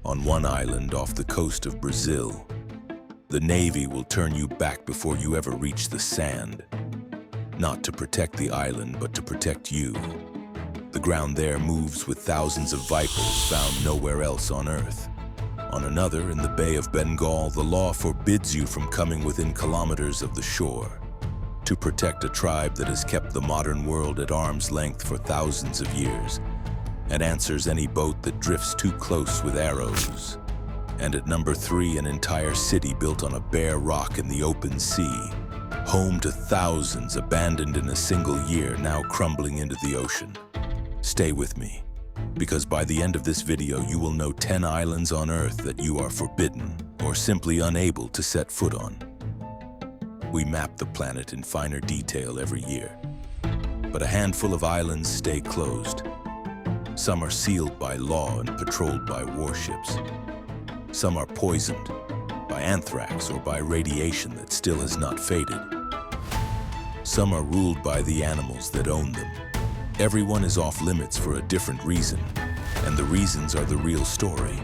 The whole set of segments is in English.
on one island off the coast of Brazil. The Navy will turn you back before you ever reach the sand. Not to protect the island, but to protect you. The ground there moves with thousands of vipers found nowhere else on Earth. On another, in the Bay of Bengal, the law forbids you from coming within kilometers of the shore. To protect a tribe that has kept the modern world at arm's length for thousands of years, and answers any boat that drifts too close with arrows. And at number 3, an entire city built on a bare rock in the open sea, home to thousands abandoned in a single year, now crumbling into the ocean. Stay with me, because by the end of this video you will know 10 islands on Earth that you are forbidden or simply unable to set foot on. We map the planet in finer detail every year, but a handful of islands stay closed. Some are sealed by law and patrolled by warships. Some are poisoned by anthrax or by radiation that still has not faded. Some are ruled by the animals that own them. Everyone is off limits for a different reason, and the reasons are the real story.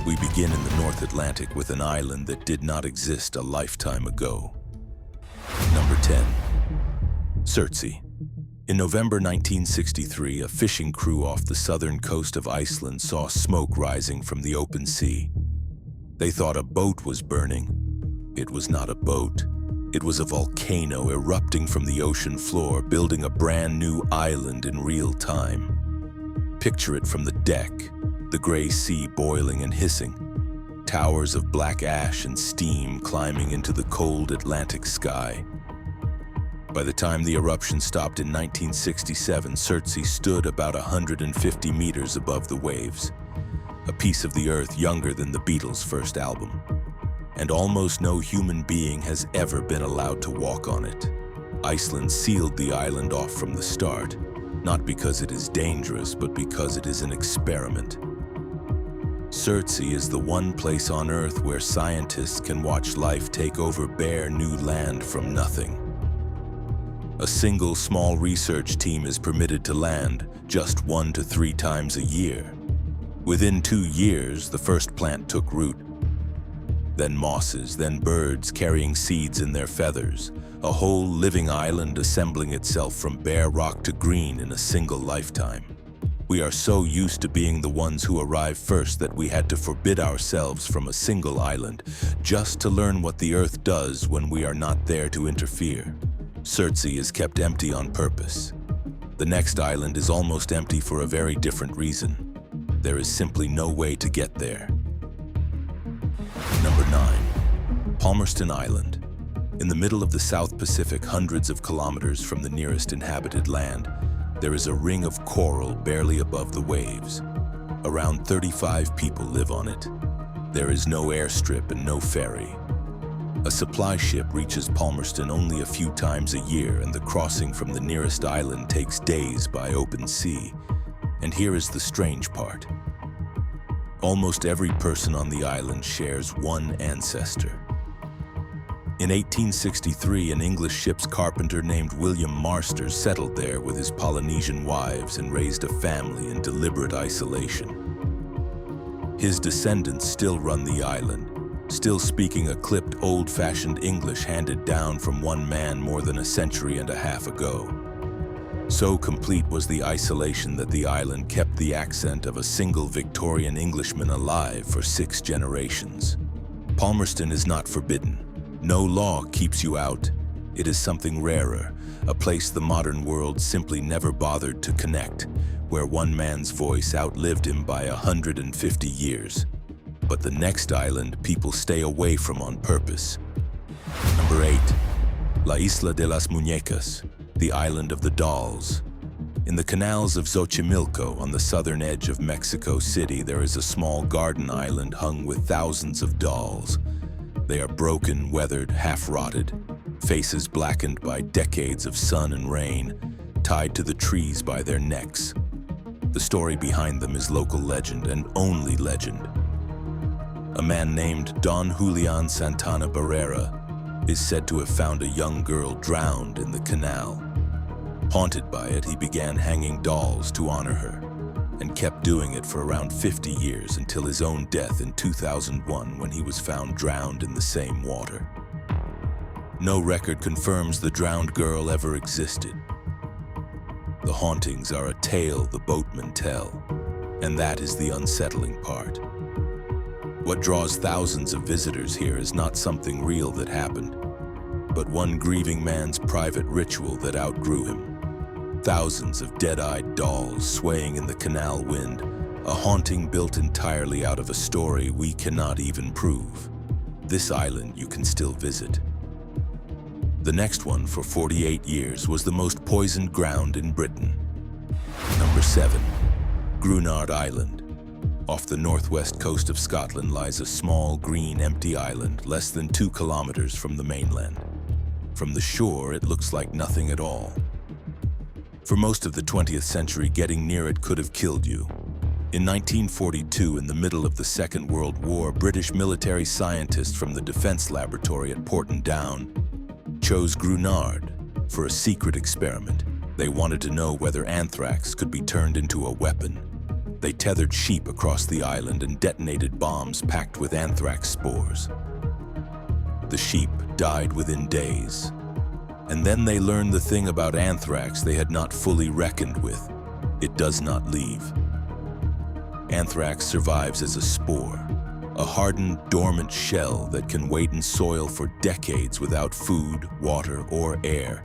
We begin in the North Atlantic with an island that did not exist a lifetime ago. Number 10. Surtsey. In November 1963, a fishing crew off the southern coast of Iceland saw smoke rising from the open sea. They thought a boat was burning. It was not a boat. It was a volcano erupting from the ocean floor, building a brand new island in real time. Picture it from the deck, the gray sea boiling and hissing, towers of black ash and steam climbing into the cold Atlantic sky. By the time the eruption stopped in 1967, Surtsey stood about 150 meters above the waves, a piece of the earth younger than the Beatles' first album. And almost no human being has ever been allowed to walk on it. Iceland sealed the island off from the start, not because it is dangerous, but because it is an experiment. Surtsey is the one place on Earth where scientists can watch life take over bare new land from nothing. A single small research team is permitted to land just 1 to 3 times a year. Within 2 years, the first plant took root. Then mosses, then birds carrying seeds in their feathers, a whole living island assembling itself from bare rock to green in a single lifetime. We are so used to being the ones who arrive first that we had to forbid ourselves from a single island just to learn what the Earth does when we are not there to interfere. Surtsey is kept empty on purpose. The next island is almost empty for a very different reason. There is simply no way to get there. Number 9. Palmerston Island. In the middle of the South Pacific, hundreds of kilometers from the nearest inhabited land, there is a ring of coral barely above the waves. Around 35 people live on it. There is no airstrip and no ferry. A supply ship reaches Palmerston only a few times a year, and the crossing from the nearest island takes days by open sea. And here is the strange part. Almost every person on the island shares one ancestor. In 1863, an English ship's carpenter named William Marster settled there with his Polynesian wives and raised a family in deliberate isolation. His descendants still run the island, still speaking a clipped, old-fashioned English handed down from one man more than a century and a half ago. So complete was the isolation that the island kept the accent of a single Victorian Englishman alive for 6 generations. Palmerston is not forbidden. No law keeps you out. It is something rarer, a place the modern world simply never bothered to connect, where one man's voice outlived him by 150 years. But the next island people stay away from on purpose. Number 8. La Isla de las Muñecas, the island of the dolls. In the canals of Xochimilco, on the southern edge of Mexico City, there is a small garden island hung with thousands of dolls. They are broken, weathered, half-rotted, faces blackened by decades of sun and rain, tied to the trees by their necks. The story behind them is local legend and only legend. A man named Don Julian Santana Barrera is said to have found a young girl drowned in the canal. Haunted by it, he began hanging dolls to honor her. and kept doing it for around 50 years until his own death in 2001 when he was found drowned in the same water. No record confirms the drowned girl ever existed. The hauntings are a tale the boatmen tell, and that is the unsettling part. What draws thousands of visitors here is not something real that happened, but one grieving man's private ritual that outgrew him. Thousands of dead-eyed dolls swaying in the canal wind, a haunting built entirely out of a story we cannot even prove. This island you can still visit. The next one for 48 years was the most poisoned ground in Britain. Number 7. Gruinard Island. Off the northwest coast of Scotland lies a small, green, empty island less than 2 kilometers from the mainland. From the shore, it looks like nothing at all. For most of the 20th century, getting near it could have killed you. In 1942, in the middle of the Second World War, British military scientists from the Defense Laboratory at Porton Down chose Gruinard for a secret experiment. They wanted to know whether anthrax could be turned into a weapon. They tethered sheep across the island and detonated bombs packed with anthrax spores. The sheep died within days. And then they learned the thing about anthrax they had not fully reckoned with. It does not leave. Anthrax survives as a spore, a hardened, dormant shell that can wait in soil for decades without food, water, or air,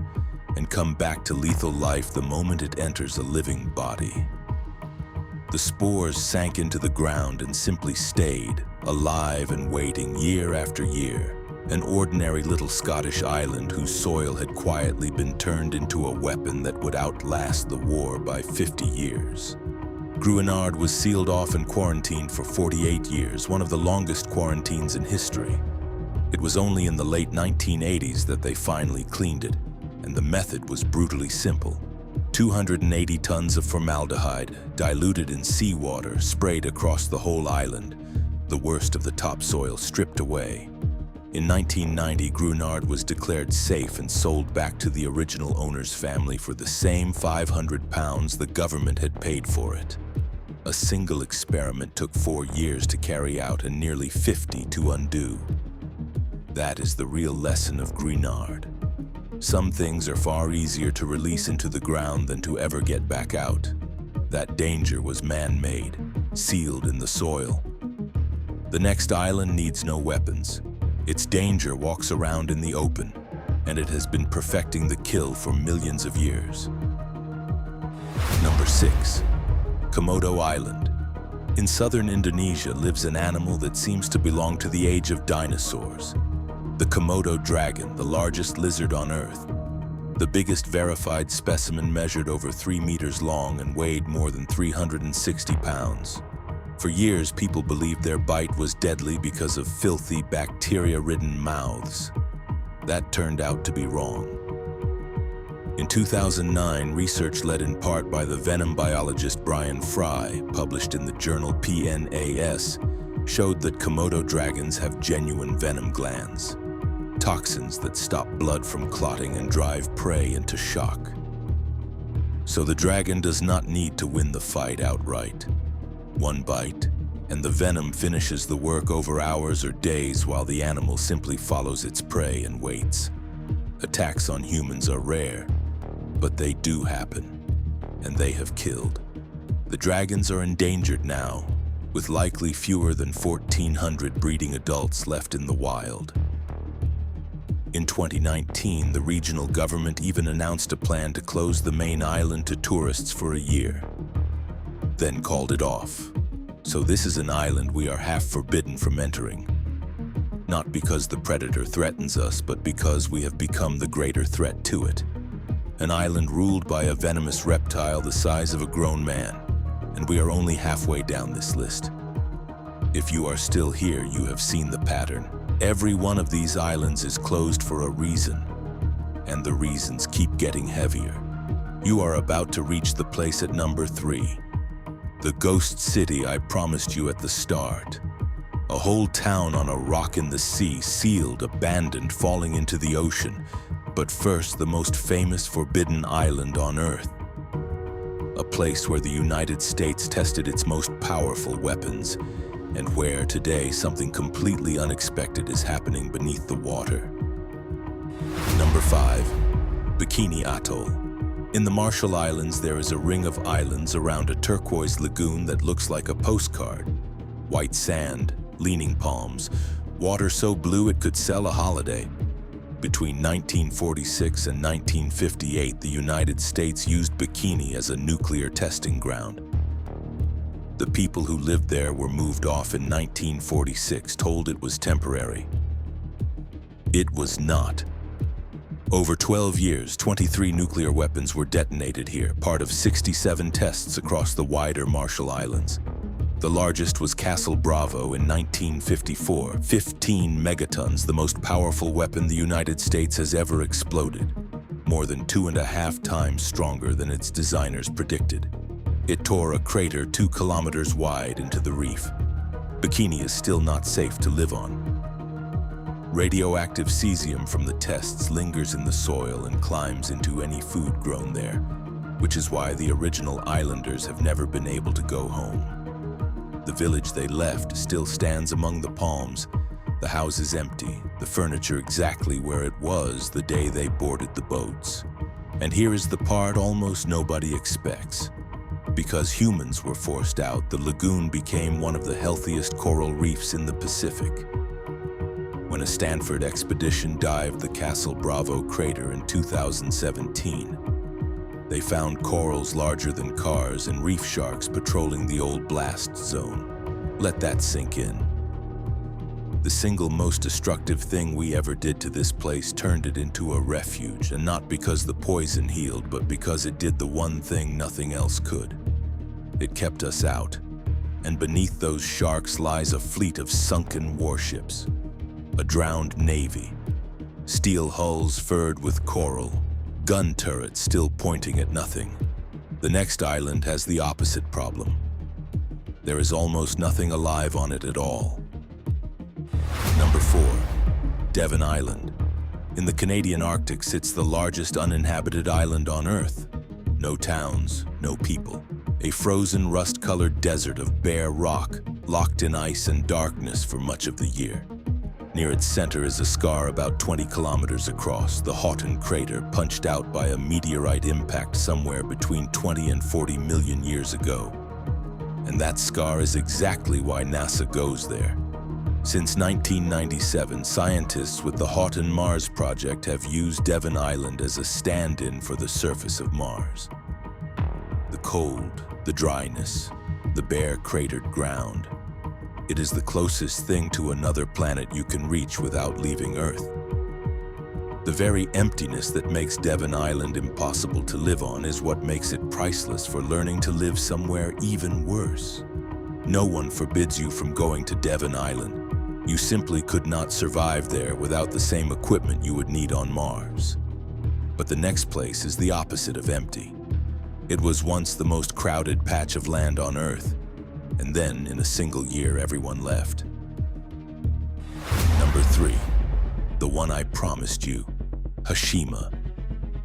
and come back to lethal life the moment it enters a living body. The spores sank into the ground and simply stayed, alive and waiting year after year, an ordinary little Scottish island whose soil had quietly been turned into a weapon that would outlast the war by 50 years. Gruinard was sealed off and quarantined for 48 years, one of the longest quarantines in history. It was only in the late 1980s that they finally cleaned it, and the method was brutally simple. 280 tons of formaldehyde, diluted in seawater, sprayed across the whole island, the worst of the topsoil stripped away. In 1990, Gruinard was declared safe and sold back to the original owner's family for the same £500 the government had paid for it. A single experiment took 4 years to carry out and nearly 50 to undo. That is the real lesson of Gruinard. Some things are far easier to release into the ground than to ever get back out. That danger was man-made, sealed in the soil. The next island needs no weapons. Its danger walks around in the open, and it has been perfecting the kill for millions of years. Number 6. Komodo Island. In southern Indonesia lives an animal that seems to belong to the age of dinosaurs. The Komodo dragon, the largest lizard on Earth. The biggest verified specimen measured over 3 meters long and weighed more than 360 pounds. For years, people believed their bite was deadly because of filthy, bacteria-ridden mouths. That turned out to be wrong. In 2009, research led in part by the venom biologist Brian Fry, published in the journal PNAS, showed that Komodo dragons have genuine venom glands, toxins that stop blood from clotting and drive prey into shock. So the dragon does not need to win the fight outright. One bite, and the venom finishes the work over hours or days while the animal simply follows its prey and waits. Attacks on humans are rare, but they do happen, and they have killed. The dragons are endangered now, with likely fewer than 1,400 breeding adults left in the wild. In 2019, the regional government even announced a plan to close the main island to tourists for a year, then called it off. So this is an island we are half forbidden from entering. Not because the predator threatens us, but because we have become the greater threat to it. An island ruled by a venomous reptile the size of a grown man, and we are only halfway down this list. If you are still here, you have seen the pattern. Every one of these islands is closed for a reason, and the reasons keep getting heavier. You are about to reach the place at number 3. The ghost city I promised you at the start. A whole town on a rock in the sea, sealed, abandoned, falling into the ocean. But first, the most famous forbidden island on Earth. a place where the United States tested its most powerful weapons, and where today something completely unexpected is happening beneath the water. Number 5. Bikini Atoll. In the Marshall Islands, there is a ring of islands around a turquoise lagoon that looks like a postcard. White sand, leaning palms, water so blue it could sell a holiday. Between 1946 and 1958, the United States used Bikini as a nuclear testing ground. The people who lived there were moved off in 1946, told it was temporary. It was not. Over 12 years, 23 nuclear weapons were detonated here, part of 67 tests across the wider Marshall Islands. The largest was Castle Bravo in 1954, 15 megatons, the most powerful weapon the United States has ever exploded, more than 2.5 times stronger than its designers predicted. It tore a crater 2 kilometers wide into the reef. Bikini is still not safe to live on. Radioactive cesium from the tests lingers in the soil and climbs into any food grown there, which is why the original islanders have never been able to go home. The village they left still stands among the palms, the houses empty, the furniture exactly where it was the day they boarded the boats. And here is the part almost nobody expects. Because humans were forced out, the lagoon became one of the healthiest coral reefs in the Pacific. When a Stanford expedition dived the Castle Bravo crater in 2017, they found corals larger than cars and reef sharks patrolling the old blast zone. Let that sink in. The single most destructive thing we ever did to this place turned it into a refuge, and not because the poison healed, but because it did the one thing nothing else could. It kept us out, and beneath those sharks lies a fleet of sunken warships. A drowned navy, steel hulls furred with coral, gun turrets still pointing at nothing. The next island has the opposite problem. There is almost nothing alive on it at all. Number 4. Devon Island. In the Canadian Arctic sits the largest uninhabited island on Earth. No towns, no people. A frozen, rust-colored desert of bare rock, locked in ice and darkness for much of the year. Near its center is a scar about 20 kilometers across, the Houghton crater punched out by a meteorite impact somewhere between 20 and 40 million years ago. And that scar is exactly why NASA goes there. Since 1997, scientists with the Houghton Mars Project have used Devon Island as a stand-in for the surface of Mars. The cold, the dryness, the bare cratered ground. It is the closest thing to another planet you can reach without leaving Earth. The very emptiness that makes Devon Island impossible to live on is what makes it priceless for learning to live somewhere even worse. No one forbids you from going to Devon Island. You simply could not survive there without the same equipment you would need on Mars. But the next place is the opposite of empty. It was once the most crowded patch of land on Earth, and then in a single year everyone left. Number 3. The one I promised you, Hashima.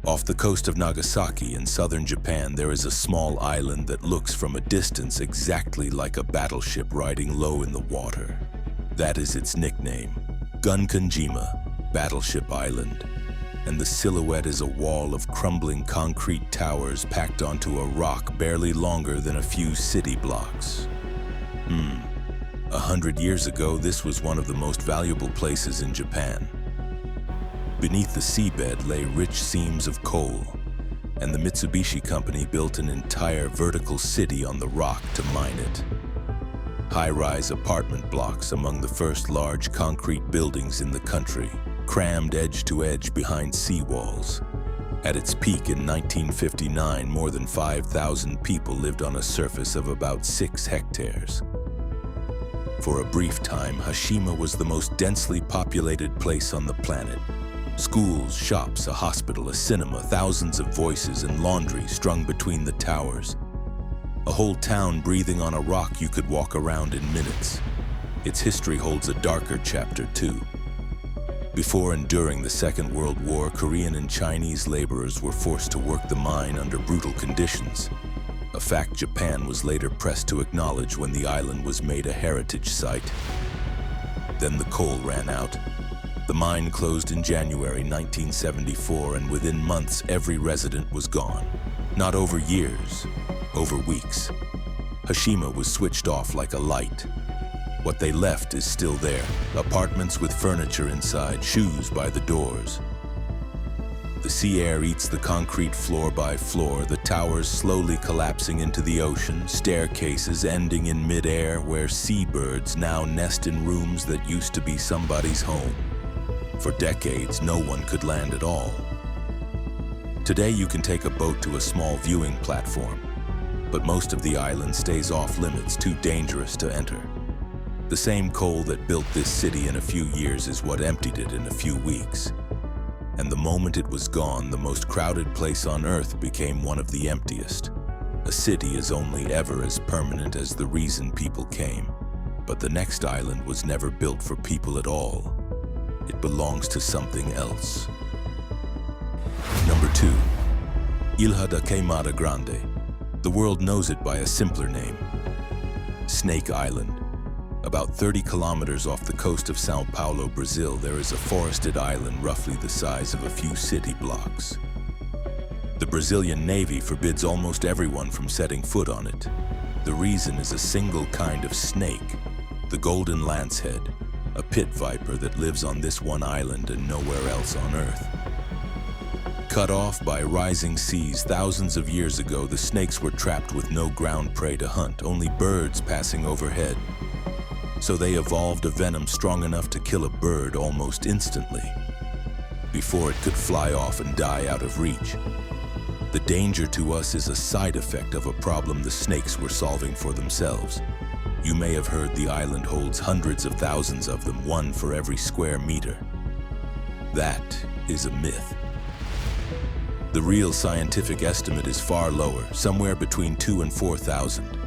Off the coast of Nagasaki in southern Japan, there is a small island that looks from a distance exactly like a battleship riding low in the water. That is its nickname, Gunkanjima, Battleship Island. And the silhouette is a wall of crumbling concrete towers packed onto a rock barely longer than a few city blocks. 100 years ago, this was one of the most valuable places in Japan. Beneath the seabed lay rich seams of coal, and the Mitsubishi Company built an entire vertical city on the rock to mine it. High-rise apartment blocks among the first large concrete buildings in the country, crammed edge to edge behind seawalls. At its peak in 1959, more than 5,000 people lived on a surface of about 6 hectares. For a brief time, Hashima was the most densely populated place on the planet. Schools, shops, a hospital, a cinema, thousands of voices, and laundry strung between the towers. A whole town breathing on a rock you could walk around in minutes. Its history holds a darker chapter too. Before and during the Second World War, Korean and Chinese laborers were forced to work the mine under brutal conditions. a fact Japan was later pressed to acknowledge when the island was made a heritage site. Then the coal ran out. The mine closed in January 1974, and within months every resident was gone. Not over years, over weeks. Hashima was switched off like a light. What they left is still there. Apartments with furniture inside, shoes by the doors. The sea air eats the concrete floor by floor, the towers slowly collapsing into the ocean, staircases ending in mid-air where seabirds now nest in rooms that used to be somebody's home. For decades, no one could land at all. Today, you can take a boat to a small viewing platform, but most of the island stays off limits, too dangerous to enter. The same coal that built this city in a few years is what emptied it in a few weeks. And the moment it was gone, the most crowded place on Earth became one of the emptiest. A city is only ever as permanent as the reason people came. But the next island was never built for people at all. It belongs to something else. Number 2. Ilha da Queimada Grande. The world knows it by a simpler name. Snake Island. About 30 kilometers off the coast of São Paulo, Brazil, there is a forested island roughly the size of a few city blocks. The Brazilian Navy forbids almost everyone from setting foot on it. The reason is a single kind of snake, the golden lancehead, a pit viper that lives on this one island and nowhere else on Earth. Cut off by rising seas thousands of years ago, the snakes were trapped with no ground prey to hunt, only birds passing overhead. So they evolved a venom strong enough to kill a bird almost instantly, before it could fly off and die out of reach. The danger to us is a side effect of a problem the snakes were solving for themselves. You may have heard the island holds hundreds of thousands of them, one for every square meter. That is a myth. The real scientific estimate is far lower, somewhere between 2,000 and 4,000.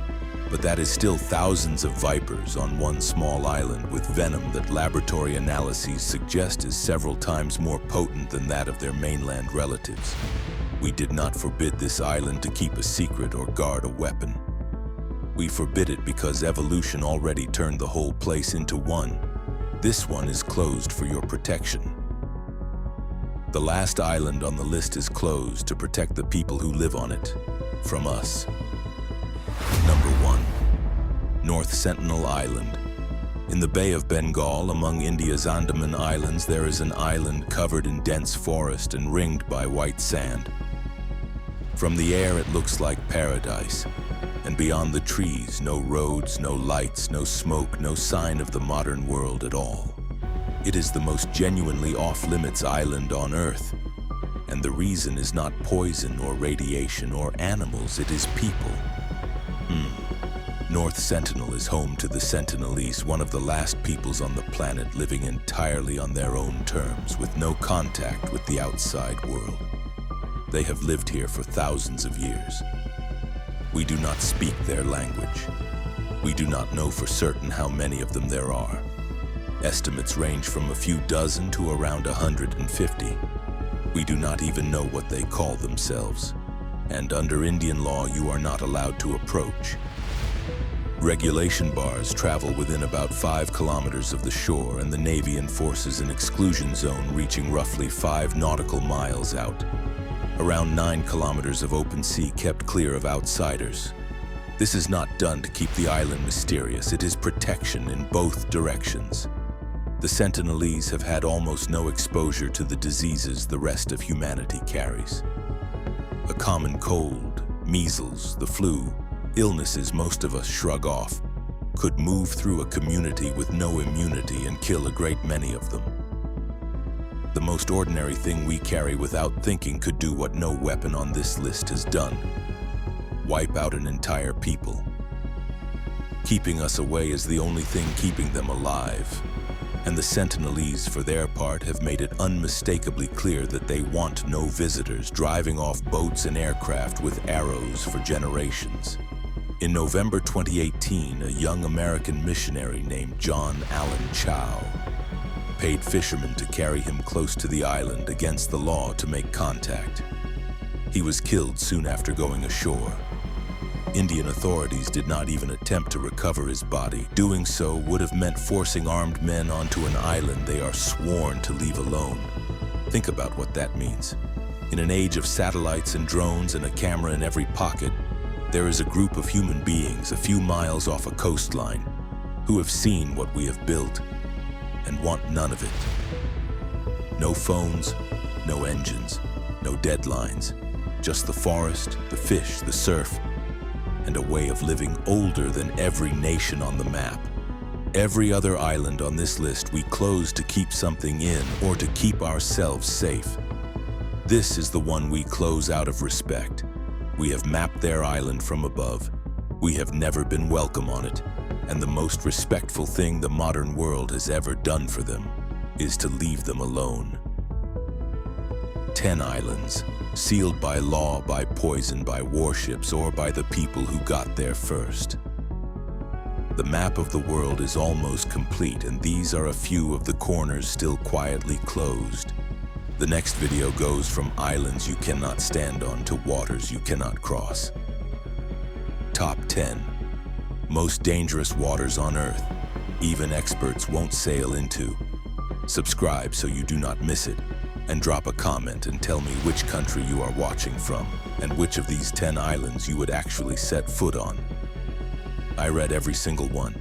But that is still thousands of vipers on one small island with venom that laboratory analyses suggest is several times more potent than that of their mainland relatives. We did not forbid this island to keep a secret or guard a weapon. We forbid it because evolution already turned the whole place into one. This one is closed for your protection. The last island on the list is closed to protect the people who live on it from us. Number 1. North Sentinel Island. In the Bay of Bengal, among India's Andaman Islands, there is an island covered in dense forest and ringed by white sand. From the air, it looks like paradise. And beyond the trees, no roads, no lights, no smoke, no sign of the modern world at all. It is the most genuinely off-limits island on Earth. And the reason is not poison or radiation or animals, it is people. North Sentinel is home to the Sentinelese, one of the last peoples on the planet living entirely on their own terms, with no contact with the outside world. They have lived here for thousands of years. We do not speak their language. We do not know for certain how many of them there are. Estimates range from a few dozen to around 150. We do not even know what they call themselves. And under Indian law, you are not allowed to approach. Regulation bars travel within about 5 kilometers of the shore, and the Navy enforces an exclusion zone reaching roughly 5 nautical miles out. Around 9 kilometers of open sea kept clear of outsiders. This is not done to keep the island mysterious, it is protection in both directions. The Sentinelese have had almost no exposure to the diseases the rest of humanity carries. A common cold, measles, the flu, illnesses most of us shrug off, could move through a community with no immunity and kill a great many of them. The most ordinary thing we carry without thinking could do what no weapon on this list has done: wipe out an entire people. Keeping us away is the only thing keeping them alive. And the Sentinelese, for their part, have made it unmistakably clear that they want no visitors, driving off boats and aircraft with arrows for generations. In November 2018, a young American missionary named John Allen Chow paid fishermen to carry him close to the island against the law to make contact. He was killed soon after going ashore. Indian authorities did not even attempt to recover his body. Doing so would have meant forcing armed men onto an island they are sworn to leave alone. Think about what that means. In an age of satellites and drones and a camera in every pocket, there is a group of human beings a few miles off a coastline who have seen what we have built and want none of it. No phones, no engines, no deadlines, just the forest, the fish, the surf, and a way of living older than every nation on the map. Every other island on this list we close to keep something in or to keep ourselves safe. This is the one we close out of respect. We have mapped their island from above. We have never been welcome on it, and the most respectful thing the modern world has ever done for them is to leave them alone. 10 islands, sealed by law, by poison, by warships, or by the people who got there first. The map of the world is almost complete, and these are a few of the corners still quietly closed. The next video goes from islands you cannot stand on to waters you cannot cross. Top 10. Most dangerous waters on Earth, even experts won't sail into. Subscribe so you do not miss it, and drop a comment and tell me which country you are watching from, and which of these 10 islands you would actually set foot on. I read every single one.